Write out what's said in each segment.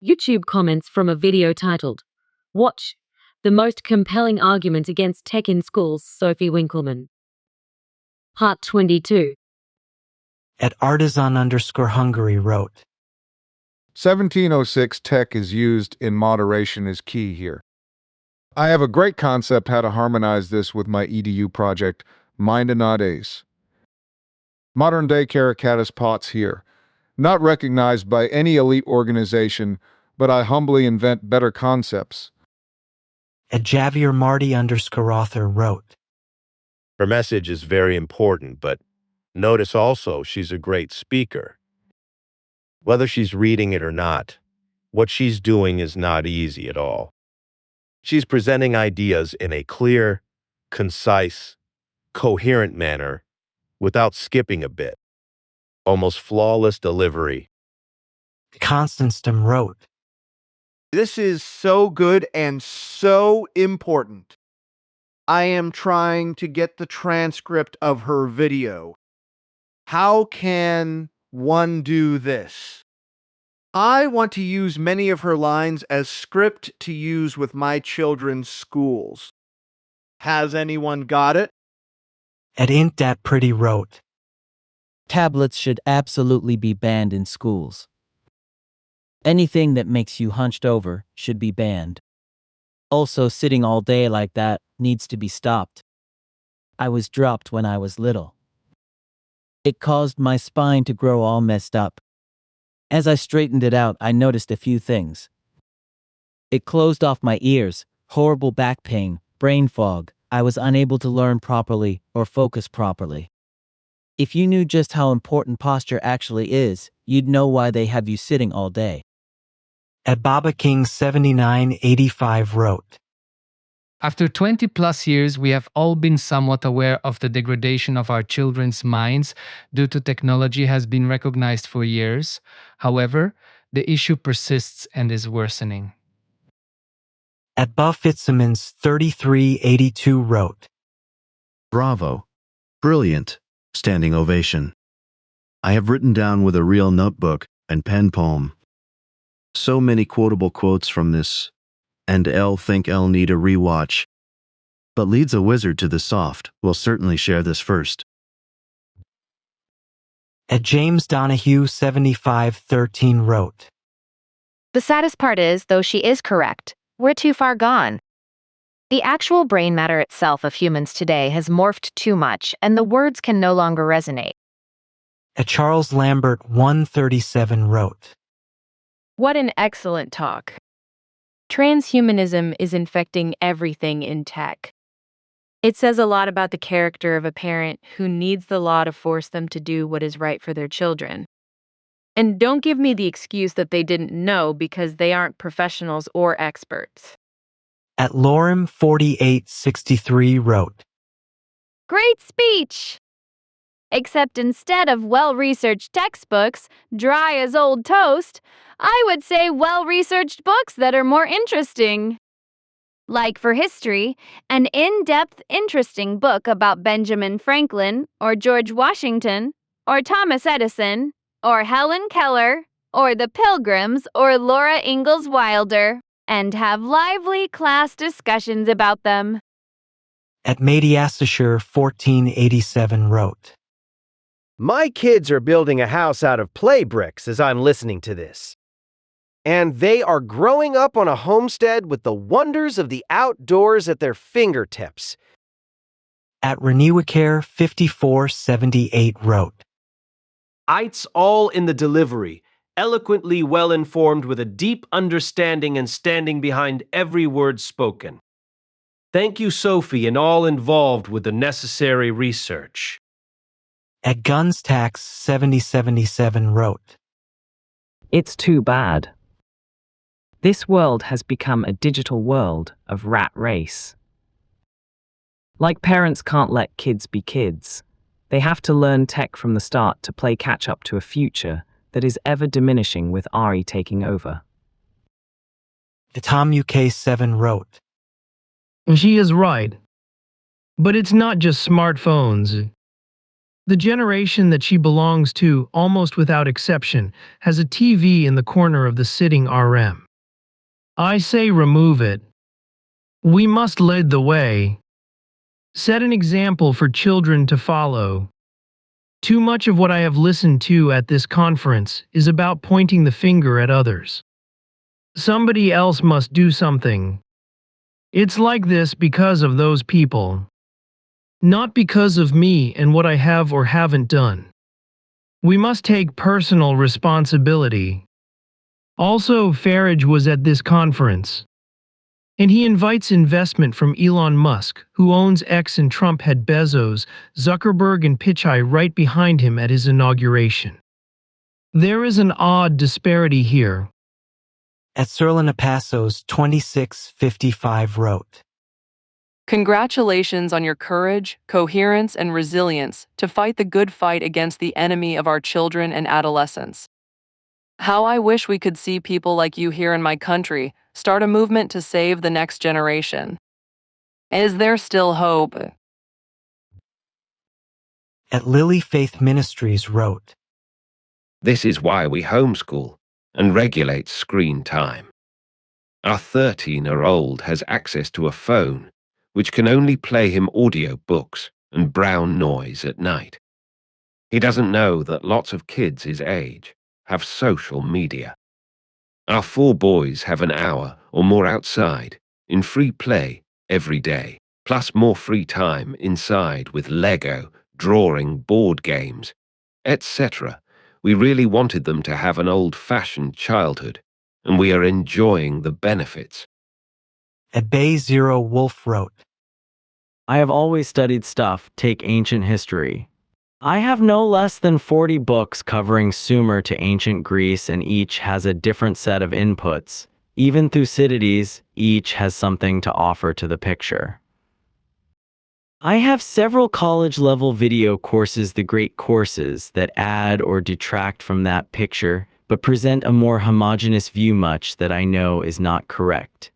YouTube comments from a video titled, Watch, the most compelling argument against tech in schools, Sophie Winkleman. Part 22. @artisan_Hungary wrote, 1706 tech is used in moderation is key here. I have a great concept how to harmonize this with my EDU project, Mind and Not Ace. Modern day caricatus pots here, not recognized by any elite organization, but I humbly invent better concepts. @JavierMarty_author wrote, Her message is very important, but notice also she's a great speaker. Whether she's reading it or not, what she's doing is not easy at all. She's presenting ideas in a clear, concise, coherent manner without skipping a bit. Almost flawless delivery. Constance wrote, This is so good and so important. I am trying to get the transcript of her video. How can one do this? I want to use many of her lines as script to use with my children's schools. Has anyone got it? @IntThatPretty wrote, Tablets should absolutely be banned in schools. Anything that makes you hunched over should be banned. Also, sitting all day like that needs to be stopped. I was dropped when I was little. It caused my spine to grow all messed up. As I straightened it out, I noticed a few things. It closed off my ears, horrible back pain, brain fog. I was unable to learn properly or focus properly. If you knew just how important posture actually is, you'd know why they have you sitting all day. @BabaKing7985 wrote, After 20-plus years, we have all been somewhat aware of the degradation of our children's minds due to technology has been recognized for years. However, the issue persists and is worsening. @BuffItsimans3382 wrote, Bravo. Brilliant. Standing ovation. I have written down with a real notebook and pen palm. So many quotable quotes from this, and L think L need a rewatch. But leads a wizard to the soft, will certainly share this first. @JamesDonahue7513 wrote, The saddest part is, though she is correct, we're too far gone. The actual brain matter itself of humans today has morphed too much, and the words can no longer resonate. @CharlesLambert137 wrote, What an excellent talk. Transhumanism is infecting everything in tech. It says a lot about the character of a parent who needs the law to force them to do what is right for their children. And don't give me the excuse that they didn't know because they aren't professionals or experts. @Lorem4863 wrote, Great speech! Except instead of well-researched textbooks, dry as old toast, I would say well-researched books that are more interesting. Like for history, an in-depth, interesting book about Benjamin Franklin, or George Washington, or Thomas Edison, or Helen Keller, or the Pilgrims, or Laura Ingalls Wilder, and have lively class discussions about them. @Madiasasher1487 wrote, My kids are building a house out of play bricks as I'm listening to this. And they are growing up on a homestead with the wonders of the outdoors at their fingertips. @RenewaCare5478 wrote, It's all in the delivery, eloquently well-informed with a deep understanding and standing behind every word spoken. Thank you, Sophie, and all involved with the necessary research. @GunsTax7077 wrote, It's too bad. This world has become a digital world of rat race. Like parents can't let kids be kids. They have to learn tech from the start to play catch-up to a future that is ever diminishing with RE taking over. TomUK7 wrote, She is right. But it's not just smartphones. The generation that she belongs to, almost without exception, has a TV in the corner of the sitting RM. I say remove it. We must lead the way. Set an example for children to follow. Too much of what I have listened to at this conference is about pointing the finger at others. Somebody else must do something. It's like this because of those people. Not because of me and what I have or haven't done. We must take personal responsibility. Also, Farage was at this conference. And he invites investment from Elon Musk, who owns X, and Trump had Bezos, Zuckerberg, and Pichai right behind him at his inauguration. There is an odd disparity here. At Passos 2655 wrote. Congratulations on your courage, coherence, and resilience to fight the good fight against the enemy of our children and adolescents. How I wish we could see people like you here in my country start a movement to save the next generation. Is there still hope? At Lily Faith Ministries wrote. This is why we homeschool and regulate screen time. Our 13-year-old has access to a phone which can only play him audio books and brown noise at night. He doesn't know that lots of kids his age have social media. Our 4 boys have an hour or more outside in free play every day, plus more free time inside with Lego, drawing, board games, etc. We really wanted them to have an old-fashioned childhood, and we are enjoying the benefits. At Bay Zero Wolf wrote. I have always studied stuff, take ancient history. I have no less than 40 books covering Sumer to ancient Greece, and each has a different set of inputs. Even Thucydides, each has something to offer to the picture. I have several college-level video courses, the great courses that add or detract from that picture, but present a more homogeneous view, much that I know is not correct.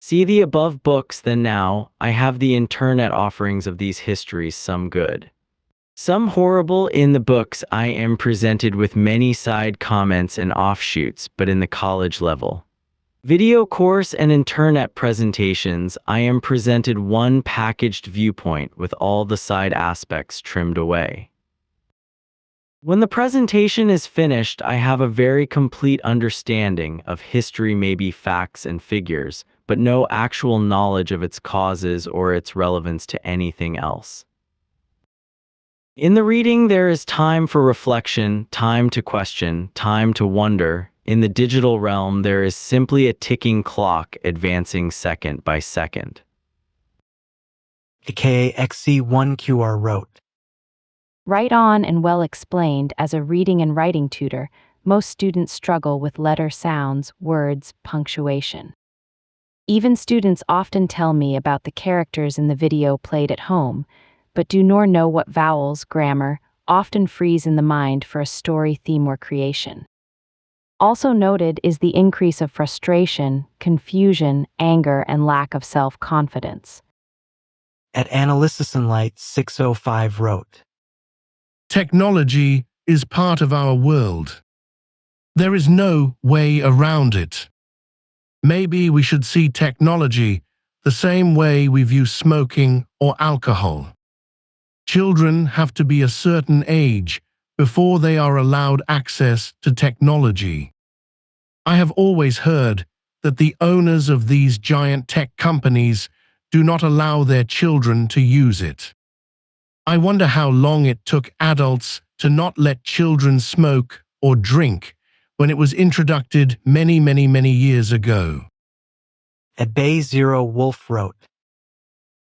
See the above books. Then now, I have the internet offerings of these histories, some good, some horrible. In the books I am presented with many side comments and offshoots, but in the college level video course and internet presentations, I am presented one packaged viewpoint with all the side aspects trimmed away. When the presentation is finished, I have a very complete understanding of history, maybe facts and figures, but no actual knowledge of its causes or its relevance to anything else. In the reading, there is time for reflection, time to question, time to wonder. In the digital realm, there is simply a ticking clock advancing second by second. AKA XC1QR wrote. Right on and well explained. As a reading and writing tutor, most students struggle with letter sounds, words, punctuation. Even students often tell me about the characters in the video played at home, but do nor know what vowels, grammar, often freeze in the mind for a story, theme, or creation. Also noted is the increase of frustration, confusion, anger, and lack of self-confidence. At Analysis and Light 605 wrote. Technology is part of our world. There is no way around it. Maybe we should see technology the same way we view smoking or alcohol. Children have to be a certain age before they are allowed access to technology. I have always heard that the owners of these giant tech companies do not allow their children to use it. I wonder how long it took adults to not let children smoke or drink when it was introduced many years ago. At Bay Zero Wolf wrote.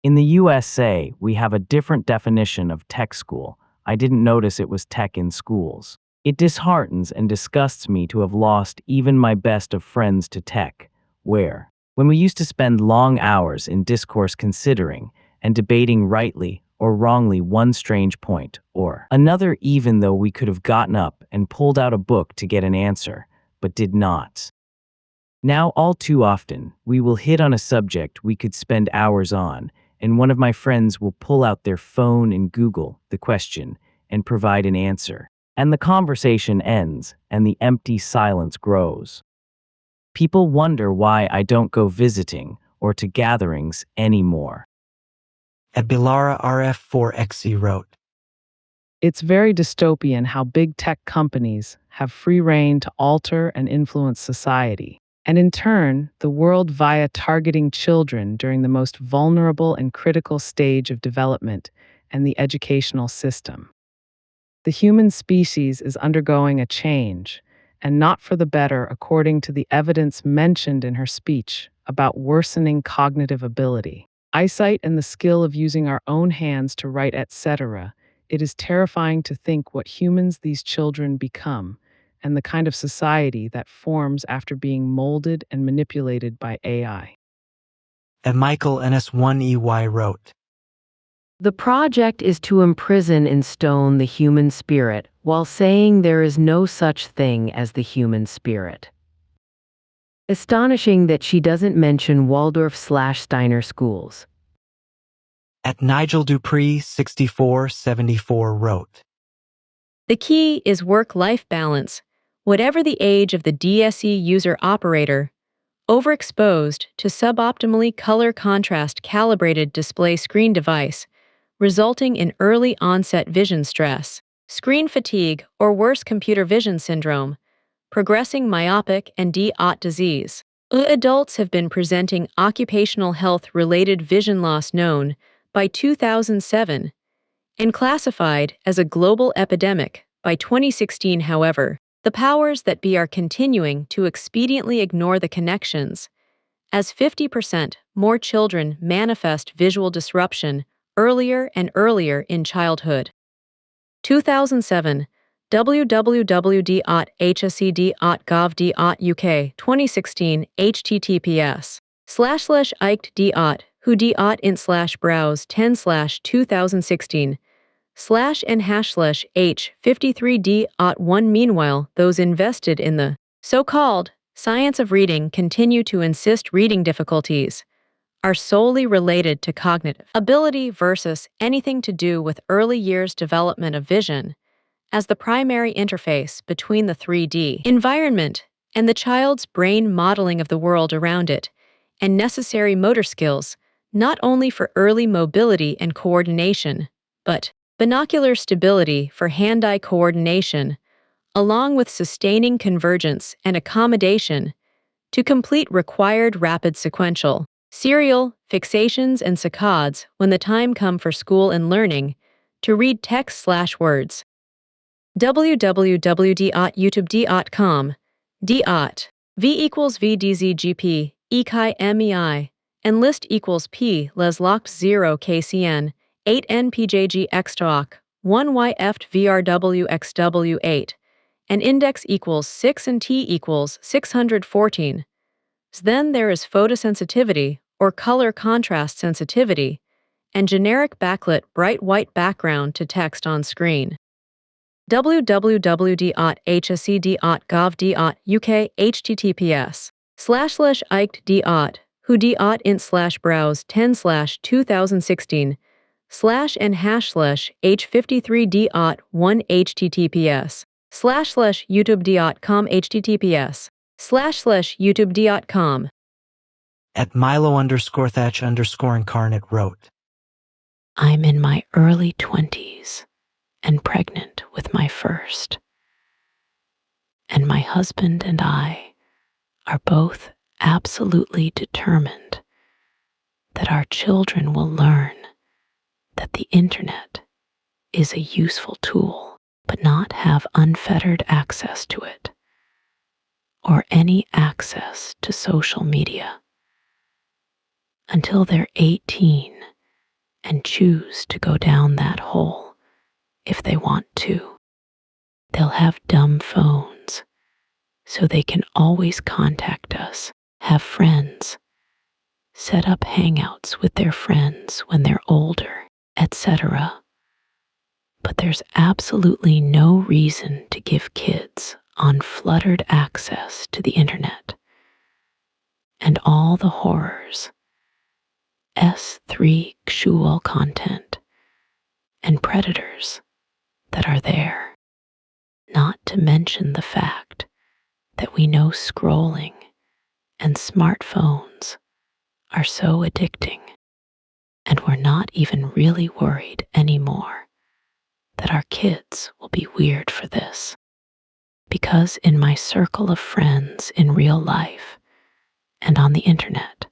In the USA, we have a different definition of tech school. I didn't notice it was tech in schools. It disheartens and disgusts me to have lost even my best of friends to tech, where, when we used to spend long hours in discourse considering and debating rightly or wrongly one strange point or another, even though we could have gotten up and pulled out a book to get an answer, but did not. Now, all too often, we will hit on a subject we could spend hours on, and one of my friends will pull out their phone and Google the question and provide an answer. And the conversation ends, and the empty silence grows. People wonder why I don't go visiting or to gatherings anymore. At Bilara RF4XE wrote, It's very dystopian how big tech companies have free rein to alter and influence society, and in turn, the world via targeting children during the most vulnerable and critical stage of development and the educational system. The human species is undergoing a change, and not for the better according to the evidence mentioned in her speech about worsening cognitive ability, eyesight, and the skill of using our own hands to write, etc. It is terrifying to think what humans these children become, and the kind of society that forms after being molded and manipulated by AI. At Michael NS1EY wrote, The project is to imprison in stone the human spirit while saying there is no such thing as the human spirit. Astonishing that she doesn't mention Waldorf/Steiner schools. At Nigel Dupree 6474 wrote, The key is work-life balance. Whatever the age of the DSE user operator, overexposed to suboptimally color contrast calibrated display screen device, resulting in early onset vision stress, screen fatigue, or worse computer vision syndrome, progressing myopic and DOT disease. Adults have been presenting occupational health-related vision loss known by 2007 and classified as a global epidemic by 2016. However, the powers that be are continuing to expediently ignore the connections, as 50% more children manifest visual disruption earlier and earlier in childhood. 2007, www.hsed.gov.uk 2016 https://icted.who.int/browse 10/2016 /n/h53d.1. Meanwhile, those invested in the so-called science of reading continue to insist reading difficulties are solely related to cognitive ability versus anything to do with early years development of vision as the primary interface between the 3D environment and the child's brain modeling of the world around it, and necessary motor skills, not only for early mobility and coordination, but binocular stability for hand-eye coordination, along with sustaining convergence and accommodation to complete required rapid sequential, serial, fixations and saccades when the time come for school and learning to read text/words. www.youtube.com dot v equals vdzgp echi mei and list equals p les locked 0 kcn 8 npjg xtoc 1 yft vrw xw 8 and index equals 6 and t equals 614. Then there is photosensitivity or color contrast sensitivity and generic backlit bright white background to text on screen. www.hsed.gov.uk https://icted.who.int/browse 10/2016 /n/h53d.1 https://youtube.com https://youtube.com. At Milo_Thatch_incarnate wrote, I'm in my early 20s and pregnant with my first. And my husband and I are both absolutely determined that our children will learn that the internet is a useful tool, but not have unfettered access to it or any access to social media until they're 18 and choose to go down that hole if they want to. They'll have dumb phones so they can always contact us, have friends, set up hangouts with their friends when they're older, etc. But there's absolutely no reason to give kids unfluttered access to the internet and all the horrors sexual content and predators that are there, not to mention the fact that we know scrolling and smartphones are so addicting, and we're not even really worried anymore that our kids will be weird for this. Because in my circle of friends in real life and on the internet,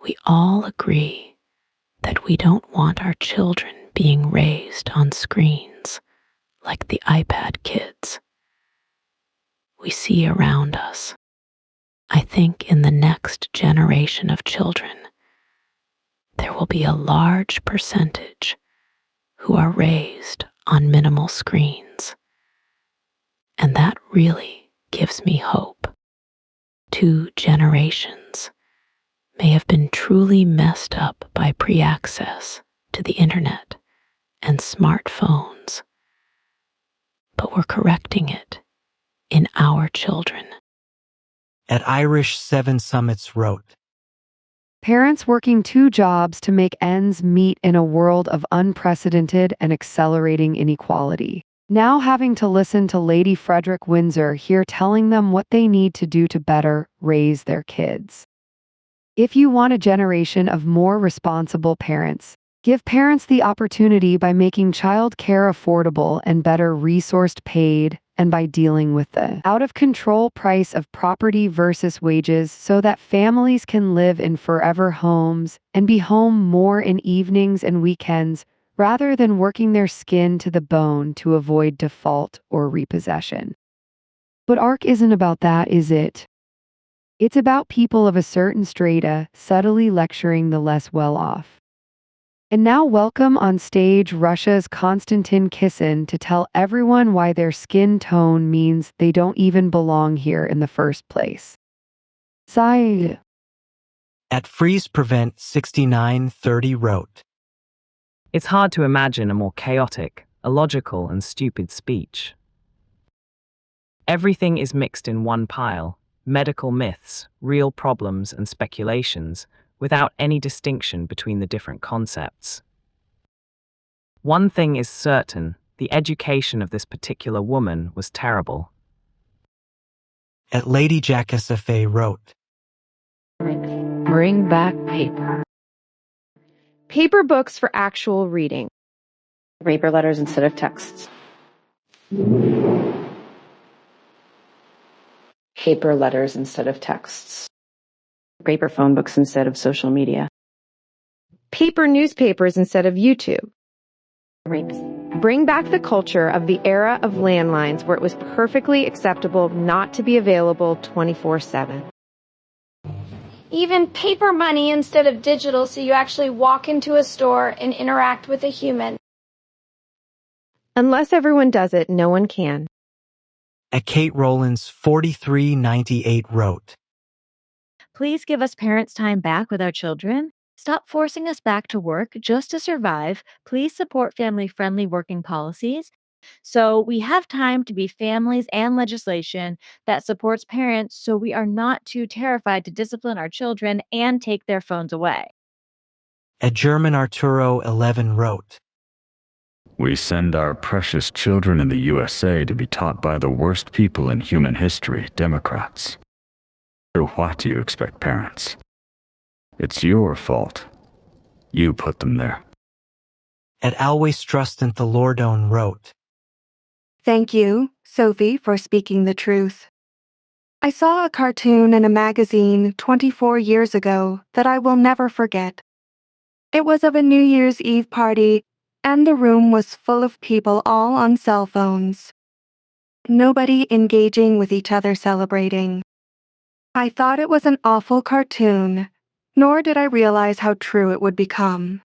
we all agree that we don't want our children being raised on screens like the iPad kids we see around us. I think in the next generation of children, there will be a large percentage who are raised on minimal screens. And that really gives me hope. 2 generations may have been truly messed up by pre-access to the internet and smartphones, but we're correcting it in our children. At Irish 7 Summits wrote, Parents working 2 jobs to make ends meet in a world of unprecedented and accelerating inequality. Now having to listen to Lady Frederick Windsor here telling them what they need to do to better raise their kids. If you want a generation of more responsible parents, give parents the opportunity by making child care affordable and better resourced paid, and by dealing with the out-of-control price of property versus wages so that families can live in forever homes and be home more in evenings and weekends rather than working their skin to the bone to avoid default or repossession. But ARC isn't about that, is it? It's about people of a certain strata subtly lecturing the less well-off. And now welcome on stage Russia's Konstantin Kisin to tell everyone why their skin tone means they don't even belong here in the first place. Sigh. At Freeze Prevent 6930 wrote, It's hard to imagine a more chaotic, illogical, and stupid speech. Everything is mixed in one pile: medical myths, real problems, and speculations, without any distinction between the different concepts. One thing is certain: the education of this particular woman was terrible. At Lady Jackasafe wrote, Bring back paper. Paper books for actual reading. Paper letters instead of texts. Paper letters instead of texts. Paper phone books instead of social media. Paper newspapers instead of YouTube. Bring back the culture of the era of landlines where it was perfectly acceptable not to be available 24/7. Even paper money instead of digital so you actually walk into a store and interact with a human. Unless everyone does it, no one can. At Kate Rowlands 4398 wrote, Please give us parents' time back with our children. Stop forcing us back to work just to survive. Please support family-friendly working policies so we have time to be families and legislation that supports parents so we are not too terrified to discipline our children and take their phones away. At German Arturo 11 wrote, We send our precious children in the USA to be taught by the worst people in human history, Democrats. So what do you expect, parents? It's your fault. You put them there. At Always Trust in the Lordone wrote, Thank you, Sophie, for speaking the truth. I saw a cartoon in a magazine 24 years ago that I will never forget. It was of a New Year's Eve party, and the room was full of people all on cell phones. Nobody engaging with each other celebrating. I thought it was an awful cartoon, nor did I realize how true it would become.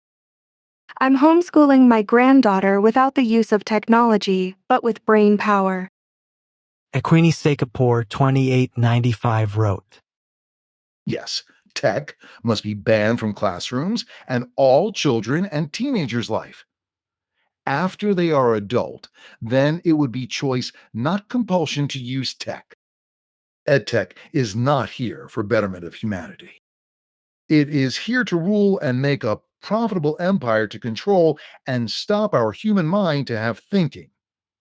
I'm homeschooling my granddaughter without the use of technology, but with brain power. At Queenie Sekapor 2895 wrote, Yes, tech must be banned from classrooms and all children and teenagers' life. After they are adult, then it would be choice, not compulsion, to use tech. EdTech is not here for betterment of humanity. It is here to rule and make a profitable empire to control and stop our human mind to have thinking,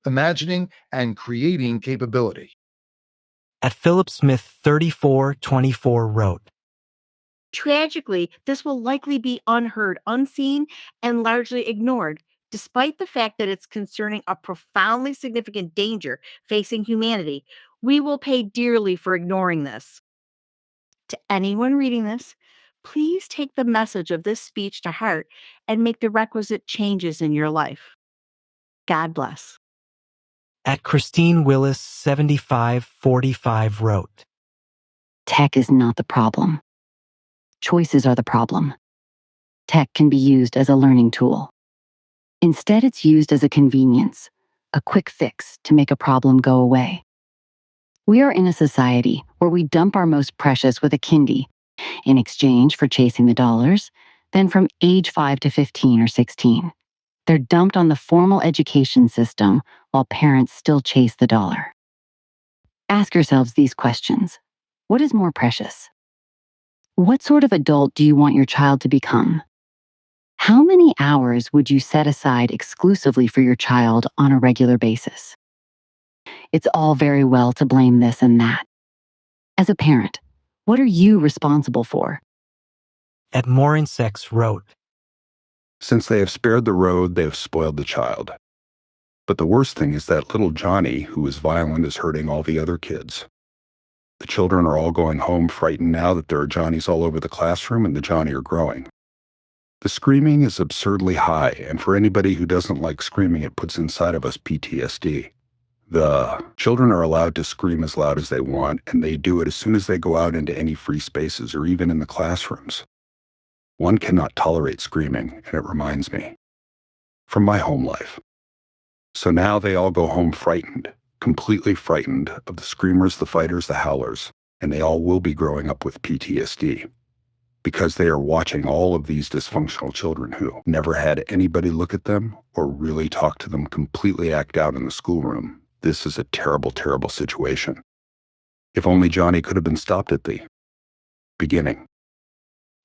imagining, and creating capability. At Philip Smith 3424 wrote, Tragically, this will likely be unheard, unseen, and largely ignored, despite the fact that it's concerning a profoundly significant danger facing humanity. We will pay dearly for ignoring this. To anyone reading this, please take the message of this speech to heart and make the requisite changes in your life. God bless. At Christine Willis 7545 wrote, Tech is not the problem. Choices are the problem. Tech can be used as a learning tool. Instead, it's used as a convenience, a quick fix to make a problem go away. We are in a society where we dump our most precious with a kindy in exchange for chasing the dollars, then from age 5 to 15 or 16. They're dumped on the formal education system while parents still chase the dollar. Ask yourselves these questions. What is more precious? What sort of adult do you want your child to become? How many hours would you set aside exclusively for your child on a regular basis? It's all very well to blame this and that. As a parent, what are you responsible for? At Morinsex wrote, Since they have spared the road, they have spoiled the child. But the worst thing is that little Johnny, who is violent, is hurting all the other kids. The children are all going home frightened now that there are Johnnies all over the classroom and the Johnny are growing. The screaming is absurdly high, and for anybody who doesn't like screaming, it puts inside of us PTSD. The children are allowed to scream as loud as they want, and they do it as soon as they go out into any free spaces or even in the classrooms. One cannot tolerate screaming, and it reminds me from my home life. So now they all go home frightened, completely frightened of the screamers, the fighters, the howlers, and they all will be growing up with PTSD because they are watching all of these dysfunctional children who never had anybody look at them or really talk to them completely act out in the schoolroom. This is a terrible, terrible situation. If only Johnny could have been stopped at the beginning.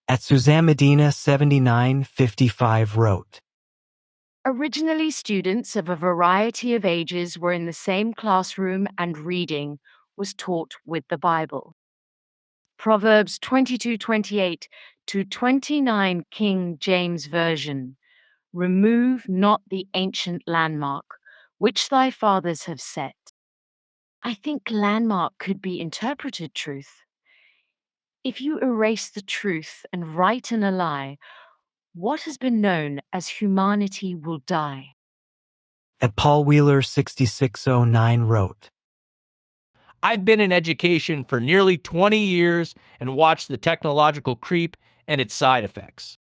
At Suzanne Medina 7955 wrote, Originally, students of a variety of ages were in the same classroom and reading was taught with the Bible. Proverbs 22:28 to 29 King James Version. Remove not the ancient landmark, which thy fathers have set. I think landmark could be interpreted truth. If you erase the truth and write in a lie, what has been known as humanity will die. At Paul Wheeler 6609 wrote, I've been in education for nearly 20 years and watched the technological creep and its side effects.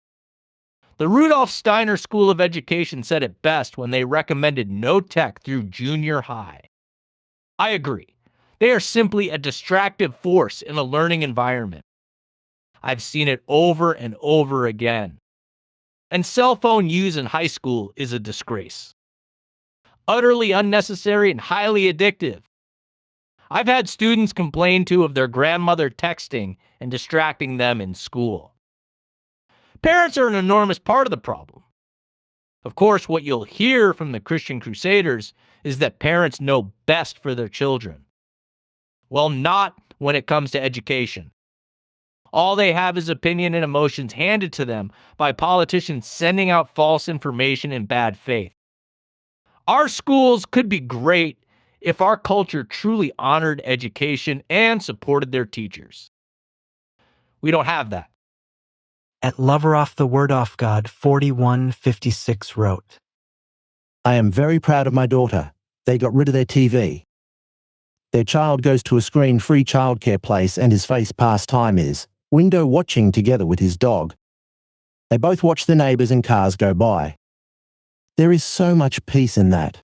The Rudolf Steiner School of Education said it best when they recommended no tech through junior high. I agree. They are simply a distractive force in a learning environment. I've seen it over and over again. And cell phone use in high school is a disgrace. Utterly unnecessary and highly addictive. I've had students complain too of their grandmother texting and distracting them in school. Parents are an enormous part of the problem. Of course, what you'll hear from the Christian Crusaders is that parents know best for their children. Well, not when it comes to education. All they have is opinion and emotions handed to them by politicians sending out false information in bad faith. Our schools could be great if our culture truly honored education and supported their teachers. We don't have that. At Lover Off the Word Off God 4156 wrote, I am very proud of my daughter. They got rid of their TV. Their child goes to a screen-free childcare place and his face pastime is window watching together with his dog. They both watch the neighbours and cars go by. There is so much peace in that.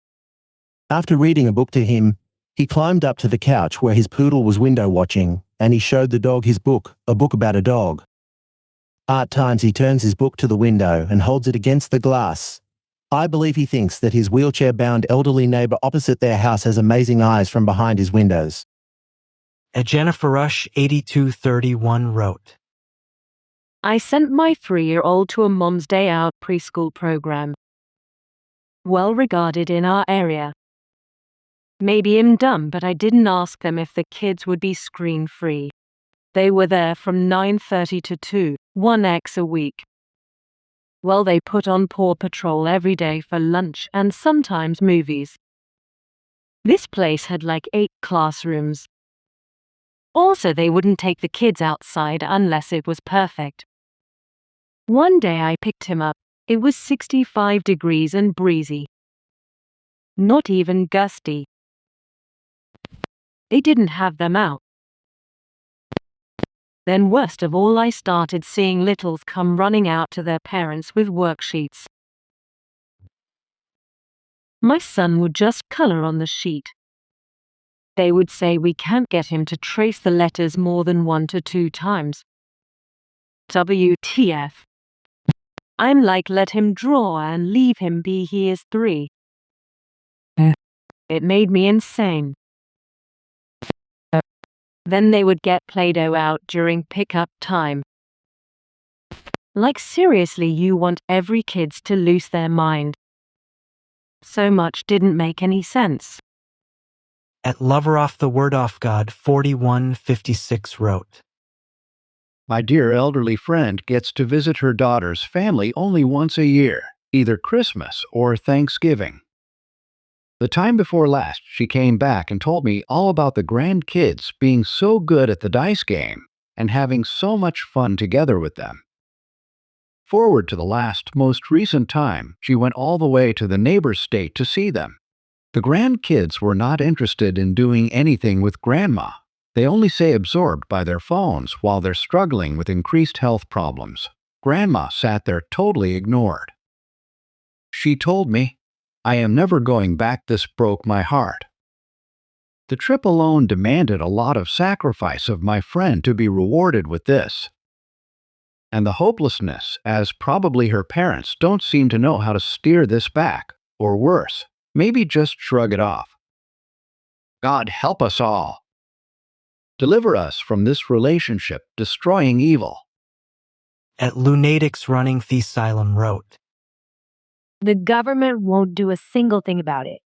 After reading a book to him, he climbed up to the couch where his poodle was window watching and he showed the dog his book, a book about a dog. At times he turns his book to the window and holds it against the glass. I believe he thinks that his wheelchair-bound elderly neighbour opposite their house has amazing eyes from behind his windows. At Jennifer Rush 8231 wrote, I sent my 3-year-old to a Mom's Day Out preschool program. Well regarded in our area. Maybe I'm dumb, but I didn't ask them if the kids would be screen-free. They were there from 9:30 to 2, 1x a week. Well, they put on Paw Patrol every day for lunch and sometimes movies. This place had like 8 classrooms. Also, they wouldn't take the kids outside unless it was perfect. One day I picked him up. It was 65 degrees and breezy. Not even gusty. They didn't have them out. Then worst of all, I started seeing littles come running out to their parents with worksheets. My son would just color on the sheet. They would say we can't get him to trace the letters more than 1 to 2 times. WTF. I'm like, let him draw and leave him be, he is 3. It made me insane. Then they would get Play-Doh out during pickup time. Like seriously, you want every kids to lose their mind. So much didn't make any sense. At Lover Off the Word Off God 4156 wrote, My dear elderly friend gets to visit her daughter's family only once a year, either Christmas or Thanksgiving. The time before last, she came back and told me all about the grandkids being so good at the dice game and having so much fun together with them. Forward to the last, most recent time, she went all the way to the neighbor's state to see them. The grandkids were not interested in doing anything with Grandma. They only say absorbed by their phones while they're struggling with increased health problems. Grandma sat there totally ignored. She told me, I am never going back. This broke my heart. The trip alone demanded a lot of sacrifice of my friend to be rewarded with this. And the hopelessness, as probably her parents don't seem to know how to steer this back, or worse, maybe just shrug it off. God help us all. Deliver us from this relationship destroying evil. At Lunatics Running the Asylum wrote, The government won't do a single thing about it.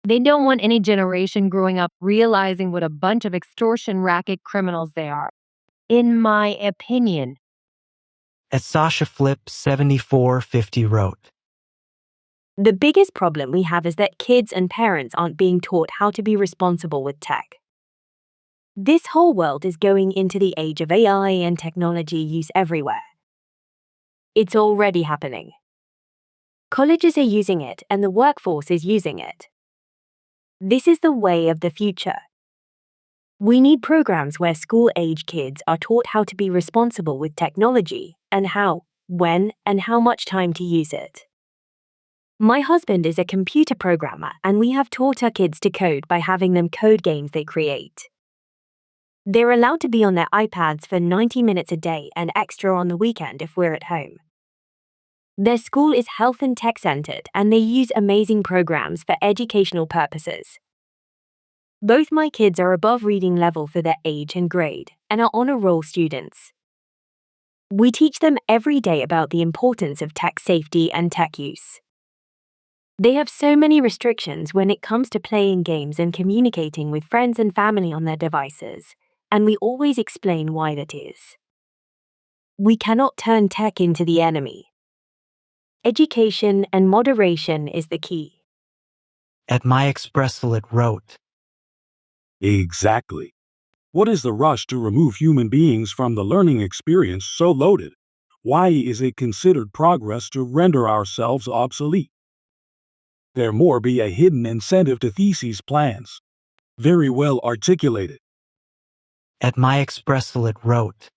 They don't want any generation growing up realizing what a bunch of extortion racket criminals they are. In my opinion. At Sasha Flip 7450 wrote, The biggest problem we have is that kids and parents aren't being taught how to be responsible with tech. This whole world is going into the age of AI and technology use everywhere. It's already happening. Colleges are using it and the workforce is using it. This is the way of the future. We need programs where school-age kids are taught how to be responsible with technology and how, when, and how much time to use it. My husband is a computer programmer and we have taught our kids to code by having them code games they create. They're allowed to be on their iPads for 90 minutes a day and extra on the weekend if we're at home. Their school is health and tech-centered and they use amazing programs for educational purposes. Both my kids are above reading level for their age and grade and are honor roll students. We teach them every day about the importance of tech safety and tech use. They have so many restrictions when it comes to playing games and communicating with friends and family on their devices, and we always explain why that is. We cannot turn tech into the enemy. Education and moderation is the key. At MyExpresslet wrote, Exactly. What is the rush to remove human beings from the learning experience so loaded? Why is it considered progress to render ourselves obsolete? There more be a hidden incentive to theses plans. Very well articulated. At MyExpresslet wrote,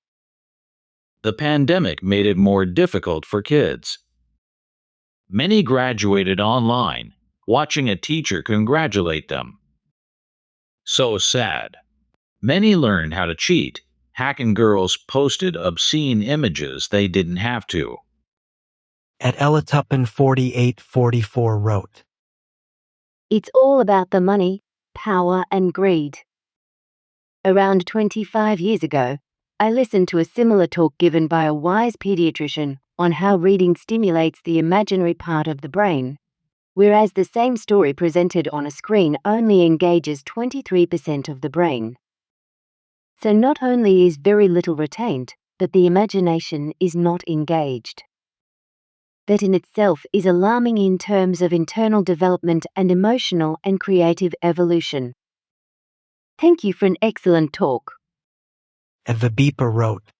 The pandemic made it more difficult for kids. Many graduated online, watching a teacher congratulate them. So sad. Many learned how to cheat. Hacking girls posted obscene images they didn't have to. At Elatuppin 4844 wrote, It's all about the money, power, and greed. Around 25 years ago, I listened to a similar talk given by a wise pediatrician on how reading stimulates the imaginary part of the brain, whereas the same story presented on a screen only engages 23% of the brain. So not only is very little retained, but the imagination is not engaged. That in itself is alarming in terms of internal development and emotional and creative evolution. Thank you for an excellent talk. The Beeper wrote,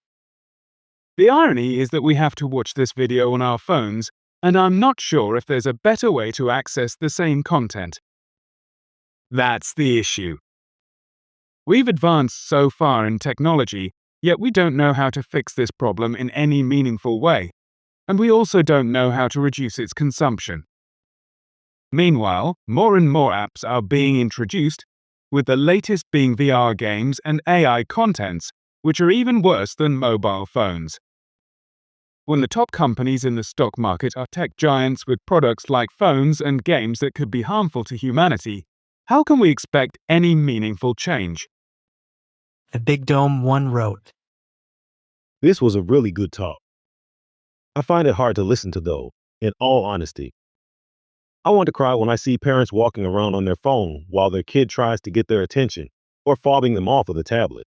The irony is that we have to watch this video on our phones, and I'm not sure if there's a better way to access the same content. That's the issue. We've advanced so far in technology, yet we don't know how to fix this problem in any meaningful way, and we also don't know how to reduce its consumption. Meanwhile, more and more apps are being introduced, with the latest being VR games and AI contents, which are even worse than mobile phones. When the top companies in the stock market are tech giants with products like phones and games that could be harmful to humanity, how can we expect any meaningful change? The Big Dome 1 wrote, This was a really good talk. I find it hard to listen to, though, in all honesty. I want to cry when I see parents walking around on their phone while their kid tries to get their attention or fobbing them off of the tablet.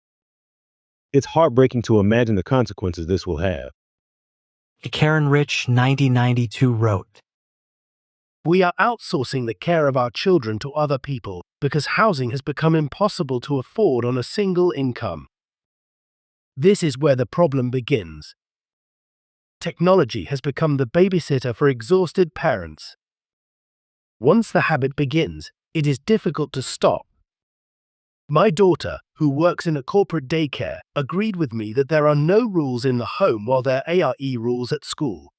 It's heartbreaking to imagine the consequences this will have. Karen Rich 9092 wrote, We are outsourcing the care of our children to other people because housing has become impossible to afford on a single income. This is where the problem begins. Technology has become the babysitter for exhausted parents. Once the habit begins, it is difficult to stop. My daughter, who works in a corporate daycare, agreed with me that there are no rules in the home while there are rules at school.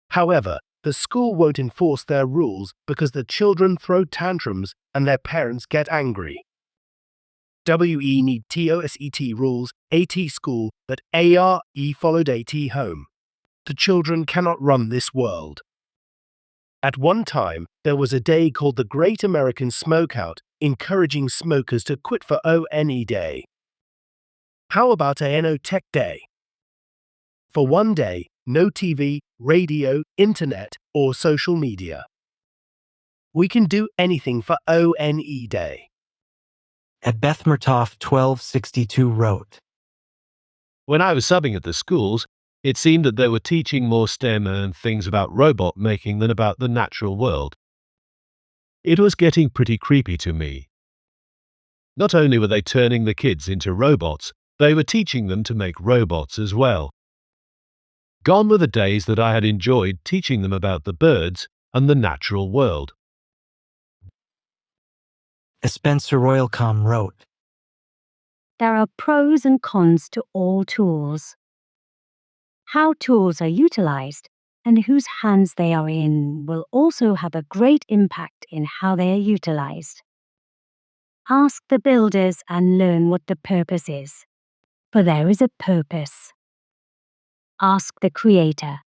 However, the school won't enforce their rules because the children throw tantrums and their parents get angry. WE need TOSET rules, AT school, but ARE followed AT home. The children cannot run this world. At one time, there was a day called the Great American Smokeout, encouraging smokers to quit for ONE Day. How about a NO-Tech Day? For one day, no TV, radio, internet, or social media. We can do anything for ONE Day. Beth Murtoff 1262 wrote, When I was subbing at the schools, it seemed that they were teaching more STEM and things about robot making than about the natural world. It was getting pretty creepy to me. Not only were they turning the kids into robots, they were teaching them to make robots as well. Gone were the days that I had enjoyed teaching them about the birds and the natural world. Spencer Royalcom wrote, There are pros and cons to all tools. How tools are utilized and whose hands they are in will also have a great impact in how they are utilized. Ask the builders and learn what the purpose is, for there is a purpose. Ask the creator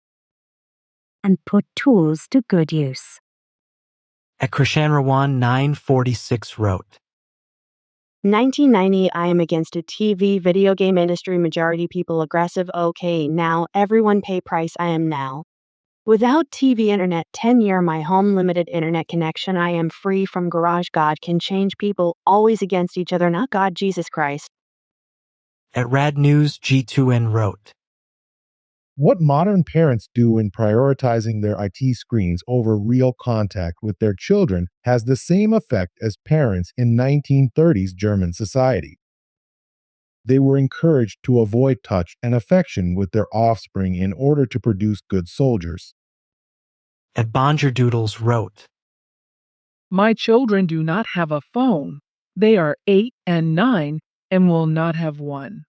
and put tools to good use. Krishan Rawan 946 wrote, 1990, I am against a TV video game industry majority people aggressive. Okay, now everyone pay price. I am now. Without TV internet 10-year my home limited internet connection. I am free from garage. God can change people always against each other, not God Jesus Christ. At Rad News G2N wrote, What modern parents do in prioritizing their IT screens over real contact with their children has the same effect as parents in 1930s German society. They were encouraged to avoid touch and affection with their offspring in order to produce good soldiers. At Bonger Doodles wrote, My children do not have a phone. They are 8 and 9 and will not have one.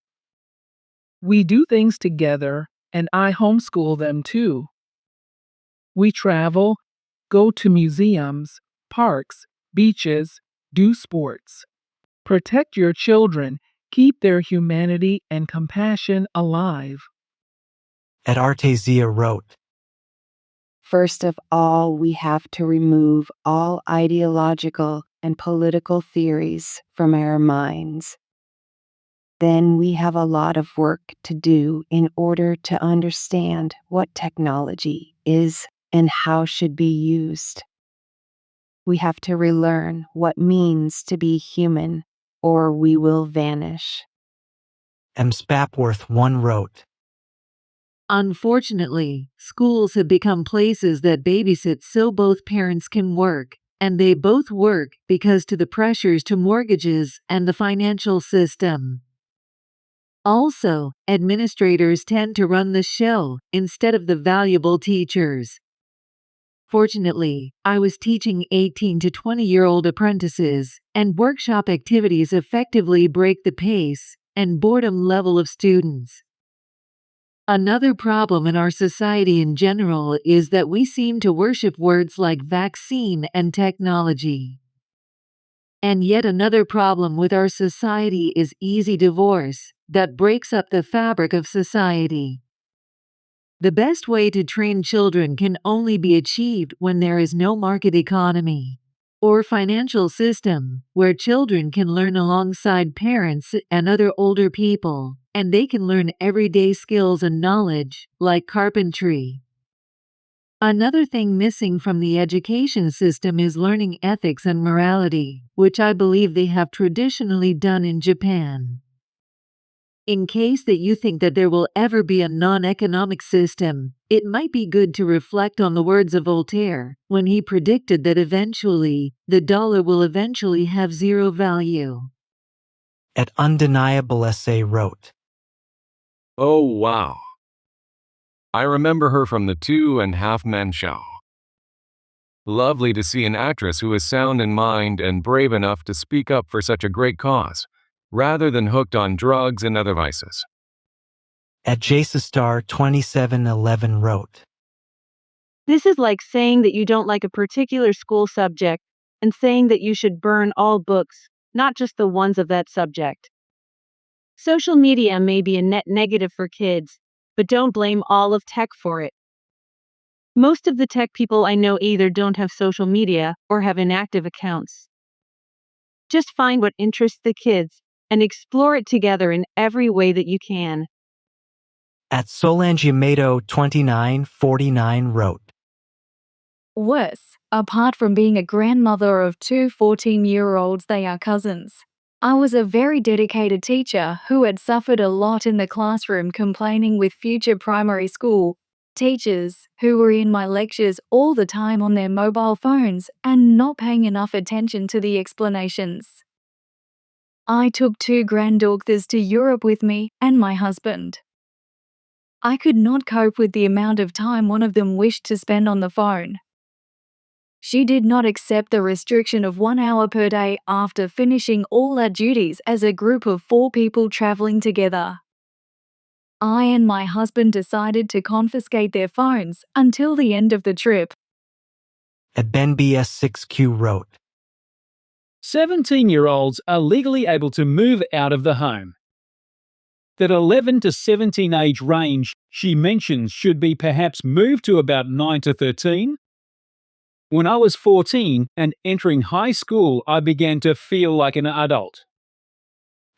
We do things together, and I homeschool them too. We travel, go to museums, parks, beaches, do sports. Protect your children, keep their humanity and compassion alive. At Artesia wrote, First of all, we have to remove all ideological and political theories from our minds. then we have a lot of work to do in order to understand what technology is and how should be used. We have to relearn what means to be human, or we will vanish. M. Spapworth 1 wrote, Unfortunately, schools have become places that babysit so both parents can work, and they both work because to the pressures to mortgages and the financial system. Also, administrators tend to run the show instead of the valuable teachers. Fortunately, I was teaching 18 to 20-year-old apprentices, and workshop activities effectively break the pace and boredom level of students. Another problem in our society in general is that we seem to worship words like vaccine and technology. And yet another problem with our society is easy divorce that breaks up the fabric of society. The best way to train children can only be achieved when there is no market economy or financial system where children can learn alongside parents and other older people, and they can learn everyday skills and knowledge like carpentry. Another thing missing from the education system is learning ethics and morality, which I believe they have traditionally done in Japan. In case that you think that there will ever be a non-economic system, it might be good to reflect on the words of Voltaire when he predicted that eventually, the dollar will eventually have zero value. At Undeniable Essay wrote, Oh, wow. I remember her from the 2.5 Men show. Lovely to see an actress who is sound in mind and brave enough to speak up for such a great cause, rather than hooked on drugs and other vices. At Jasestar 2711 wrote, This is like saying that you don't like a particular school subject and saying that you should burn all books, not just the ones of that subject. Social media may be a net negative for kids, but don't blame all of tech for it. Most of the tech people I know either don't have social media or have inactive accounts. Just find what interests the kids and explore it together in every way that you can. At Solangiamato 2949 wrote, Worse, apart from being a grandmother of two 14-year-olds, they are cousins. I was a very dedicated teacher who had suffered a lot in the classroom complaining with future primary school teachers who were in my lectures all the time on their mobile phones and not paying enough attention to the explanations. I took two granddaughters to Europe with me and my husband. I could not cope with the amount of time one of them wished to spend on the phone. She did not accept the restriction of 1 hour per day after finishing all our duties as a group of 4 people traveling together. I and my husband decided to confiscate their phones until the end of the trip. At Ben BS6Q wrote, 17-year-olds are legally able to move out of the home. That 11 to 17 age range she mentions should be perhaps moved to about 9 to 13. When I was 14 and entering high school, I began to feel like an adult.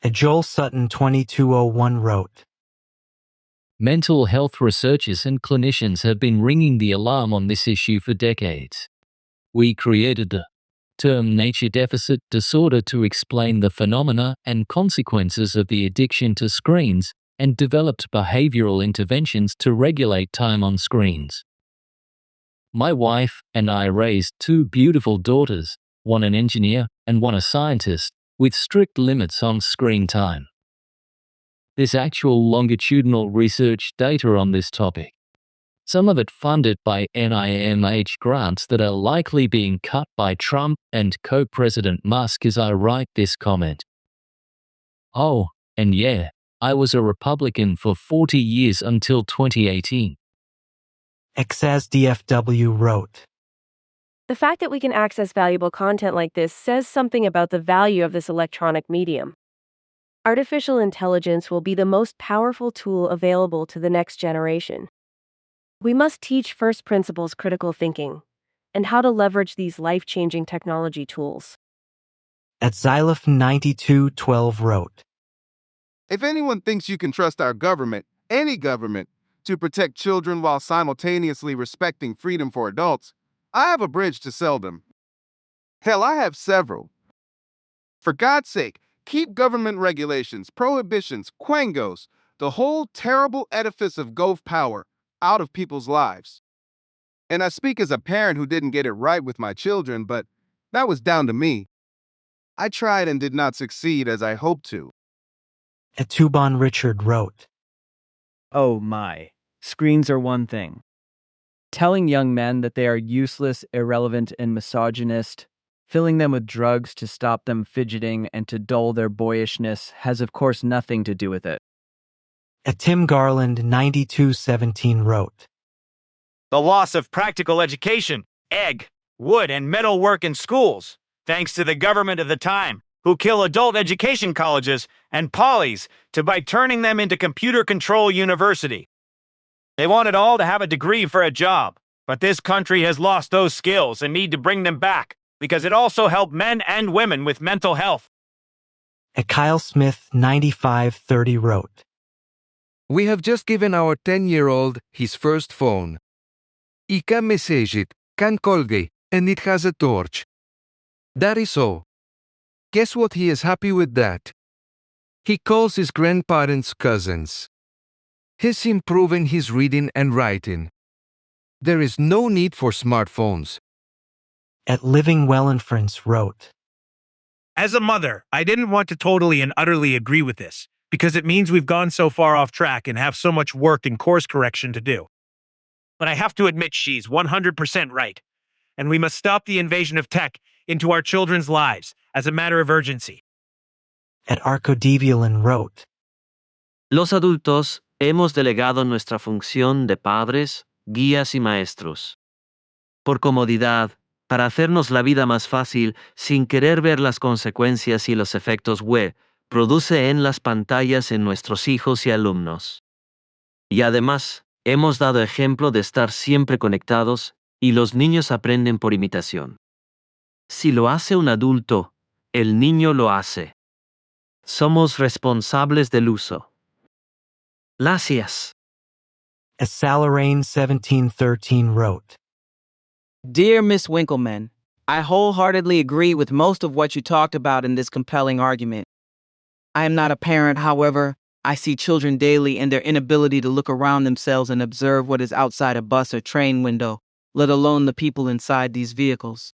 At Joel Sutton 2201 wrote, Mental health researchers and clinicians have been ringing the alarm on this issue for decades. We created the term nature deficit disorder to explain the phenomena and consequences of the addiction to screens and developed behavioral interventions to regulate time on screens. My wife and I raised 2 beautiful daughters, one an engineer and one a scientist, with strict limits on screen time. There's actual longitudinal research data on this topic. Some of it funded by NIMH grants that are likely being cut by Trump and co-president Musk as I write this comment. Oh, and yeah, I was a Republican for 40 years until 2018. XASDFW wrote, The fact that we can access valuable content like this says something about the value of this electronic medium. Artificial intelligence will be the most powerful tool available to the next generation. We must teach first principles critical thinking and how to leverage these life-changing technology tools. At Xyloph 9212 wrote, If anyone thinks you can trust our government, any government, to protect children while simultaneously respecting freedom for adults, I have a bridge to sell them. Hell, I have several. For God's sake, keep government regulations, prohibitions, quangos, the whole terrible edifice of gov power out of people's lives. And I speak as a parent who didn't get it right with my children, but that was down to me. I tried and did not succeed as I hoped to. Etubon Richard wrote, Oh my, screens are one thing. Telling young men that they are useless, irrelevant, and misogynist, filling them with drugs to stop them fidgeting and to dull their boyishness has of course nothing to do with it. Tim Garland 9217 wrote, The loss of practical education, egg, wood, and metal work in schools, thanks to the government of the time, who kill adult education colleges and polys by turning them into computer control university. They want it all to have a degree for a job, but this country has lost those skills and need to bring them back, because it also helped men and women with mental health. Kyle Smith 9530 wrote, We have just given our 10-year-old his first phone. He can message it, can colgate, and it has a torch. That is all. Guess what? He is happy with that. He calls his grandparents cousins. He's improving his reading and writing. There is no need for smartphones. At Living Well Inference wrote, As a mother, I didn't want to totally and utterly agree with this, because it means we've gone so far off track and have so much work and course correction to do. But I have to admit she's 100% right, and we must stop the invasion of tech into our children's lives as a matter of urgency. At Arcodiviolin wrote, Los adultos hemos delegado nuestra función de padres, guías y maestros. Por comodidad, para hacernos la vida más fácil sin querer ver las consecuencias y los efectos que produce en las pantallas en nuestros hijos y alumnos. Y además, hemos dado ejemplo de estar siempre conectados y los niños aprenden por imitación. Si lo hace un adulto, el niño lo hace. Somos responsables del uso. Gracias. As Salarain 1713 wrote, Dear Miss Winkleman, I wholeheartedly agree with most of what you talked about in this compelling argument. I am not a parent, however, I see children daily and their inability to look around themselves and observe what is outside a bus or train window, let alone the people inside these vehicles.